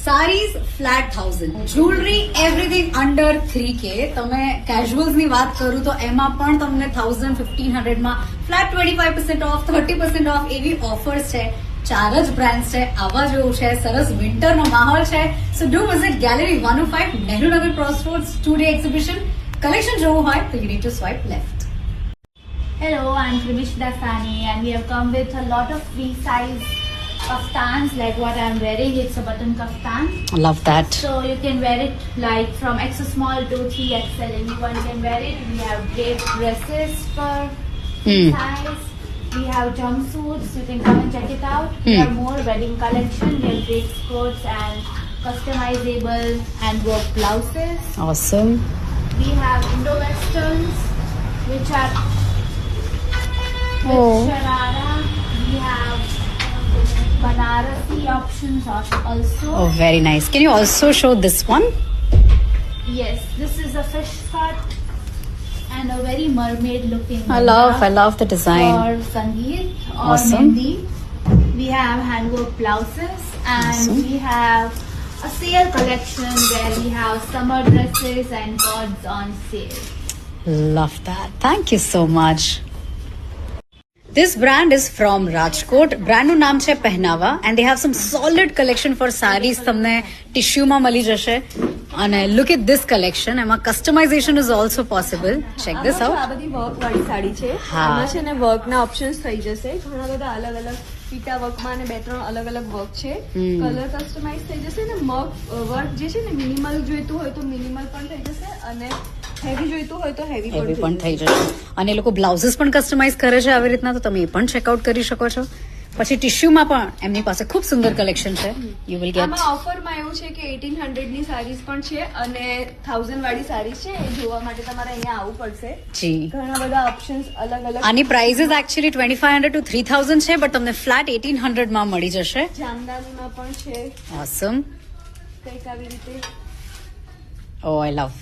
Saris flat 1000, jewellery everything under 3K. તમે કેઝ્યુઅલ્સ ની વાત કરું તો એમાં પણ તમને 1000-1500 માં ફ્લેટ 25% ઓફ, 30% ઓફ એવી ઓફર્સ છે. 4 જ બ્રાન્ડ છે, આવા જેવું છે, સરસ વિન્ટરનો માહોલ છે. So do visit gallery 105 Nehrunagar crossroads 2-day exhibition. Collection જોવું હોય તો you need to swipe left. Hello, I'm Krimish Dasani and we have come with a lot of free size kaftans like what I'm wearing. It's a button kaftan. Love that. So you can wear it like from extra small to 3XL. Anyone can wear it. We have great dresses for size. We have jumpsuits. You can come and check it out. We have more wedding collection. We have great skirts and customizable and work blouses. Awesome. We have Indo-Westerns which are Oh. Sharara. We have Banarasi options also. Oh, very nice. Can you also show this one? Yes, this is a fish cut and a very mermaid looking. I love the design. For Sangeet or Awesome. Mehndi. We have handwork blouses and Awesome. we have a sale collection where we have summer dresses and cords on sale. Love that. Thank you so much. This brand is from Rajkot. Brand નું નામ છે પહેનાવા and they have some solid collection for sarees. તમને ટીશ્યુમાં મળી જશે અને look at this collection. એમાં customization is also possible. Check this out. આ બધી વર્ક વાળી સાડી છે. હા. આમાં છે ને વર્ક ના ઓપ્શન્સ થઈ જશે. ઘણા બધા અલગ અલગ પીટા વર્કમાં અને 2-3 અલગ અલગ વર્ક છે. કલર કસ્ટમાઇઝ થઈ જશે ને વર્ક જે છે ને મિનિમલ જોઈતું હોય તો મિનિમલ પણ થઈ જશે અને હેવી જોઈતું હોય તો હેવી એવી પણ પણ થઈ જશે અને એ લોકો બ્લાઉઝીસ પણ કસ્ટમાઇઝ કરે છે આવી રીતના, તો તમે એ પણ ચેકઆઉટ કરી શકો છો. પછી ટીશ્યુમાં પણ એમની પાસે ખૂબ સુંદર કલેક્શન છે. You will get. આમાં ઓફરમાં એવું છે કે 1800 ની સારીઝ પણ છે અને 1000 વાળી સારીઝ છે. એ જોવા માટે તમારે અહીંયા આવવું પડશે. જી. ઘણા બધા ઓપ્શન્સ અલગ અલગ. આની પ્રાઇઝિસ એકચ્યુઅલી 2500 to 3000 છે, બટ તમને ફ્લેટ 1800 માં મળી જશે. જામદાનીમાં પણ છે ઓસમ. કંઈક આવી રીતે. ઓ આઈ લવ.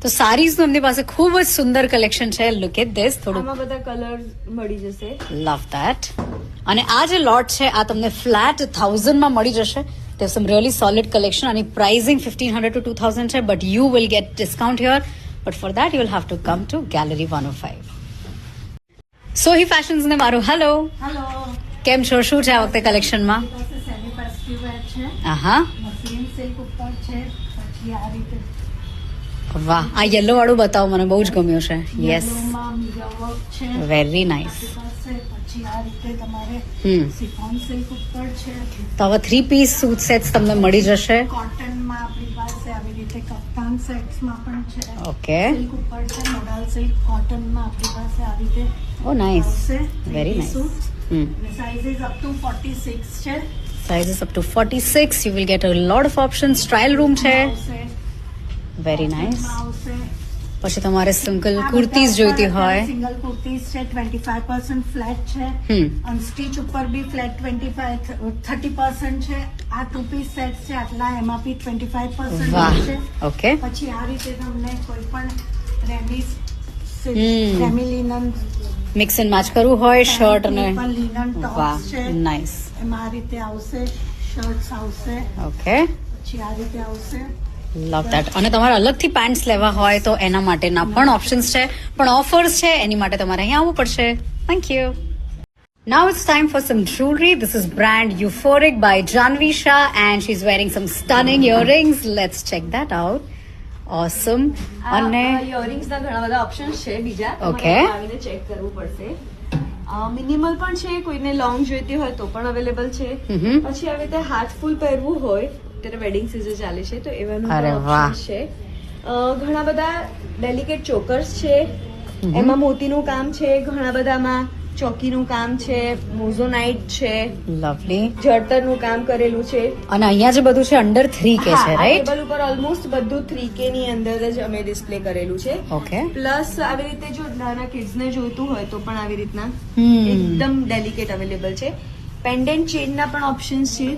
તો સારીઝ નું એમની પાસે ખૂબ જ સુંદર કલેક્શન છે. Look at this. થોડું આમાં બધા કલર મળી જશે. Love that. અને આ જે લોટ છે આ તમને ફ્લેટ 1000 માં મળી જશે. There's some really solid collection and pricing 1500 to 2000 છે, but you will get discount here. But for that you will have to come to Gallery 105. સોહી fashions ને મારું હેલો. હેલો, કેમ છો? શું છે આ વખતે કલેક્શનમાં? પાસે સેમી ફેસ્ટિવ વેર છે, આહા, મસલિન સિલ્ક ઉપર છે, પછી આ રીતે વાહ, આ યલો વાળું બતાવો, મને બહુ જ ગમ્યું છે. યસ, યલોમાં મિરર વર્ક છે, વેરી નાઇસ. આપણી પાસે પછી આ રીતે તમારે સિફોન સિલ્ક ઉપર છે, તો હવે 3-piece સૂટ સેટ્સ તમને મળી જશે. કોટનમાં આપણી પાસે આવી રીતે કફતાન સેટ્સમાં પણ છે, ઓકે, સિલ્ક ઉપર છે, મોડલ સિલ્ક કોટનમાં આપણી પાસે આ રીતે ઓ નાઇસ, આવશે. Very nice. Sizes up to 46 છે. Sizes up to 46. You will get a lot of options. Trial room છે. આવશે, વેરી નાઇસ. આવશે. પછી તમારે સિંગલ કુર્તીઝ જોઈતી હોય. સિંગલ કુર્તીઝ છે, 25% ફ્લેટ છે. અનસ્ટીચ ઉપર બી ફ્લેટ 30% છે. આ 2-piece સેટ છે, આટલા એમાં બી 25% વાહ, છે. ઓકે. પછી આ રીતે તમને કોઈ પણ રેમી લિનન મિક્સ એન્ડ મેચ કરવું હોય શર્ટ અને લિનન વાહ, ટોપ્સ છે, નાઇસ. એમાં આ રીતે આવશે. શર્ટ્સ આવશે, ઓકે, પછી આ રીતે આવશે. લવ ધેટ. અને તમારે અલગથી પેન્ટ્સ લેવા હોય તો એના માટેના પણ ઓપ્શન્સ છે, પણ ઓફર્સ છે એની માટે તમારે અહીંયા આવવું પડશે. Thank you. Now it's time for some jewelry. This is brand Euphoric by Janvi Shah and she's wearing some stunning earrings. Let's check that out. Awesome. અને ઇયરિંગ્સ ના ઘણા બધા ઓપ્શન્સ છે બીજા. Okay. તમારે આવીને ચેક કરવું પડશે. મિનિમલ પણ છે, કોઈને લોંગ જોઈતી હોય તો પણ અવેલેબલ છે. પછી આવી રીતે હાથ ફૂલ પહેરવું હોય, અત્યારે વેડિંગ સીઝન ચાલે છે તો એવાનું અરે પણ વાહ. ઓપ્શન છે. ઘણા બધા ડેલિકેટ ચોકર્સ છે, એમાં મોતીનું કામ છે, ઘણા બધામાં ચોકીનું કામ છે, મોઝોનાઇટ છે, લવલી. જળતરનું કામ કરેલું છે. અને અહીંયા જે બધું છે અંડર 3K છે, હા, આ રાઈટ? ટેબલ ઉપર ઓલમોસ્ટ બધું 3K ની અંદર જ અમે ડિસ્પ્લે કરેલું છે. ઓકે. પ્લસ આવી રીતે જો નાના કિડ્સ ને જોઈતું હોય તો પણ આવી રીતના એકદમ ડેલિકેટ અવેલેબલ છે. પેન્ડન્ટ ચેન ના પણ ઓપ્શન્સ છે.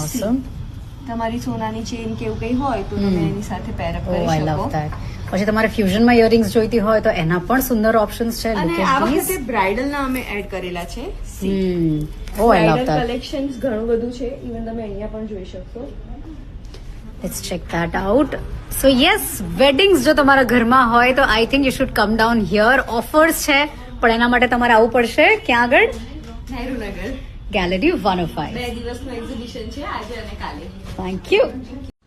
ઓસમ. તમારી સોનાની ચેન કે એવું કઈ હોય તો તમે એની સાથે પેરઅપ ઓ કરી આઈ લવ શકો. ધેટ. પછી તમારે ફ્યુઝનમાં ઇયરિંગ્સ જોઈતી હોય તો એના પણ સુંદર ઓપ્શન્સ છે. અને લુક આ એટ વખતે ધીસ. બ્રાઇડલ ના અમે એડ કરેલા છે. Oh I love bridal that. Collections ઘણું બધું છે, ઇવન તમે અહીંયા પણ જોઈ શકશો. Let's check that out. So yes, weddings જો તમારા ઘરમાં હોય તો I think you should come down here. Offers છે પણ એના માટે તમારે આવવું પડશે ક્યાં આગળ? નહેરુનગર. ગેલેરી 105. 2 દિવસનું એક્ઝિબિશન છે આજે અને કાલે. Thank you.